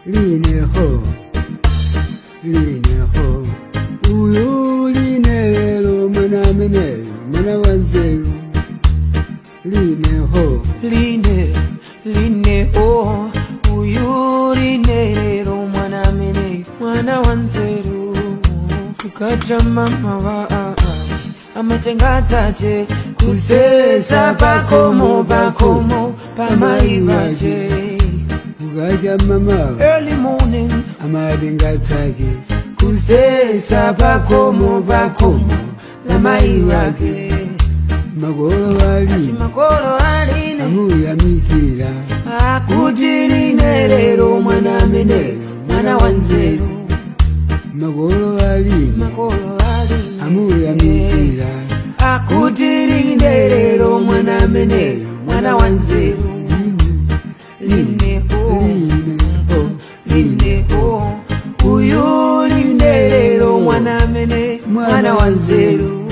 lineho uyu linelelo mwana mene mwana wanzeru lineho lineho uyu linelelo mwana mene mwana wanzeru kukacha mama wa amatengazaje kusesa pakomo pamaiwaje kukacha mama early morning amatengazaje kusesa pakomo lamaiwaje magolo wali amuya mikira akuti linelelo mwana mene mwana wanzeru magolo wali amuya mikira akuti linelelo mwana mene mwana wanzeru lineho uyu linelelo mwana mene mwana wanzeru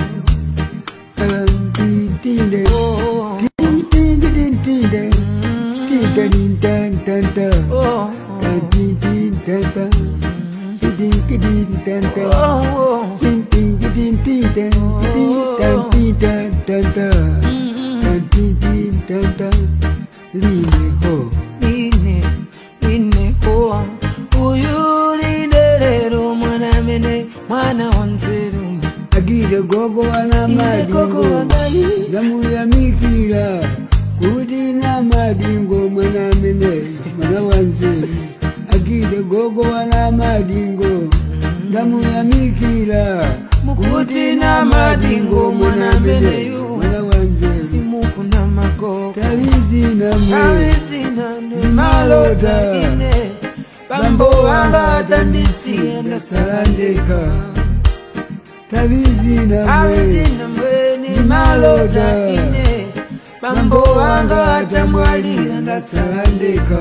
lineho uyu linelelo mwana mene mwana wanzeru agire gogo wana madingo gamuya mikira kuti na madingo mwana mene mwana wanzeru agire gogo wana madingo gamuya mikira mukuti na madingo mwana mene mwana wanzeru simuku na mago talizina ni malota ine bambo wanga tandisi enda salandeka talizina ni malota ine bambo wanga tamwalira salandeka